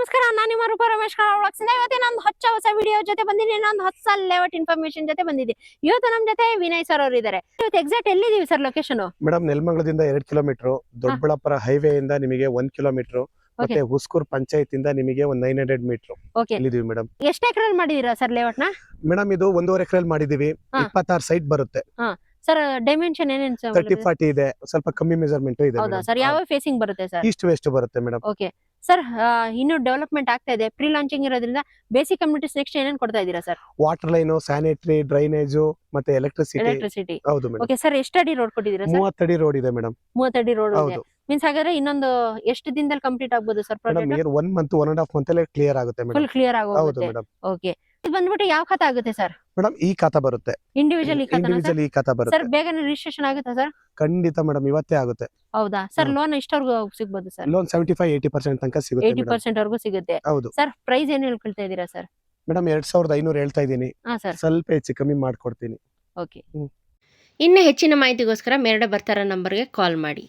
ನಮಸ್ಕಾರ, ನಾನು ನಿಮ್ಮ ರೂಪ ರಮೇಶ್ ವ್ಲಾಗ್ಸ್. ಇವತ್ತಿನ ಒಂದು ಹೊಸ ವಿಡಿಯೋ ಜೊತೆ ಬಂದಿದ್ದೀನಿ. ಇನ್ನೊಂದು ಹೊಸ ಲೇಔಟ್ ಇನ್ಫಾರ್ಮೇಶನ್ ಜೊತೆ ಬಂದಿದ್ದೀನಿ. ಇವತ್ತು ನಮ್ಮ ಜೊತೆ ವಿನಯ್ ಸರ್ ಅವರು ಇದ್ದಾರೆ. ಇವತ್ತು ಎಕ್ಸಾಕ್ಟ್ ಎಲ್ಲಿದ್ದೀವಿ ಸರ್ ಲೊಕೇಶನ್? ಮೇಡಮ್, ನೆಲಮಂಗಲದಿಂದ 2 ಕಿಲೋಮೀಟರ್, ದೊಡ್ಡಬಳ್ಳಾಪುರ ಹೈವೇ ಇಂದ ನಿಮಗೆ 1 ಕಿಲೋಮೀಟರ್, ಮತ್ತೆ ಹುಸ್ಕೂರ್ ಪಂಚಾಯತ್ ಇಂದ ನಿಮಗೆ ಒಂದು 900 ಮೀಟರ್ ಇಲ್ಲಿದೀವಿ ಮೇಡಮ್. ಎಷ್ಟು ಎಕರೆ ಮಾಡಿದೀರಾ ಸರ್ ಲೇಔಟ್ ನ? ಮೇಡಮ್, ಇದು 1.5 ಎಕರೆ ಮಾಡಿದೀವಿ. 26 ಸೈಟ್ ಬರುತ್ತೆ ಸರ್. ಡೈಮೆನ್ಷನ್ ಏನೇನು ಸರ್? 30-40 ಇದೆ, ಸ್ವಲ್ಪ ಕಮ್ಮಿ ಮೆಜರ್ಮೆಂಟ್ ಇದೆ. ಹೌದಾ ಸರ್? ಯಾವ ಫೇಸಿಂಗ್ ಬರುತ್ತೆ ಸರ್? ಈಸ್ಟ್ ವೆಸ್ಟ್ ಬರುತ್ತೆ ಮೇಡಮ್. ಓಕೆ ಸರ್, ಇನ್ನು ಡೆವಲಪ್ಮೆಂಟ್ ಆಗ್ತಾ ಇದೆ, ಪ್ರೀ ಲಾಂಚಿಂಗ್ ಇರೋದ್ರಿಂದ ಬೇಸಿಕ್ ಕಮ್ಯುನಿಟೀಸ್ ನೆಕ್ಸ್ಟ್ ಏನೇನು ಕೊಡ್ತಾ ಇದ್ದೀರಾ sir? Water line, sanitary, drainage ಮತ್ತೆ ಎಲೆಕ್ಟ್ರಿಸಿಟಿ. ಹೌದು ಮೇಡಮ್. ಓಕೆ ಸರ್, ಎಷ್ಟು ಅಡಿ ರೋಡ್ ಕೊಟ್ಟಿದ್ದೀರಾ ಸರ್? 30 ಅಡಿ ರೋಡ್ ಇದೆ ಮೇಡಮ್. 30 ಅಡಿ ರೋಡ್ ಇದೆ. ಹೌದು ಮೀನ್ಸ್ ಹಾಗಾದ್ರೆ ಇನ್ನೊಂದು ಎಷ್ಟು ದಿನದಲ್ಲಿ ಕಂಪ್ಲೀಟ್ ಆಗ್ಬೋದು sir project? Madam, 1 month 1.5 month ಅಲ್ಲೇ ಕ್ಲಿಯರ್ ಆಗುತ್ತೆ ಮೇಡಮ್. ಫುಲ್ ಕ್ಲಿಯರ್ ಹೌದು ಆಗೋಗುತ್ತೆ. ಮೇಡಮ್. ಓಕೆ, ಇದು ಬಂದ್ಬಿಟ್ಟು ಯಾವ ಖಾತಾ ಆಗುತ್ತೆ ಸರ್? ಮೇಡಮ್, ಈ ಖಾತಾ ಬರುತ್ತೆ. ಇಂಡಿವಿಜುವಲ್ ಈ ಖಾತಾ ಸರ್ ಬರುತ್ತೆ. ಬೇಗನೆ ರಿಜಿಸ್ಟ್ರೇಷನ್ ಆಗುತ್ತಾ ಸರ್? ಖಂಡಿತ ಮೇಡಮ್, ಇವತ್ತೇ ಆಗುತ್ತೆ. ಹೌದಾ ಸರ್? ಲೋನ್ ಎಷ್ಟವರೆಗೂ ಸಿಗ್ಬೋದು ಸರ್? ಲೋನ್ 75-80% ತನಕ ಸಿಗುತ್ತೆ. 80% ವರೆಗೂ ಸಿಗುತ್ತೆ. ಹೌದು ಸರ್. ಪ್ರೈಸ್ ಏನು ಹೇಳ್ಕೊಳ್ತಾ ಇದ್ದೀರಾ ಸರ್? ಮೇಡಮ್, 2500 ಹೇಳ್ತಾ ಇದ್ದೀನಿ. ಸರ್ ಸ್ವಲ್ಪ ಹೆಚ್ಚು ಕಮ್ಮಿ ಮಾಡ್ಕೊಡ್ತೀನಿ. ಓಕೆ. ಇನ್ನು ಹೆಚ್ಚಿನ ಮಾಹಿತಿಗೋಸ್ಕರ ಮೇಲ್ಗಡೆ ಬರ್ತಾರ ನಂಬರ್ಗೆ ಕಾಲ್ ಮಾಡಿ.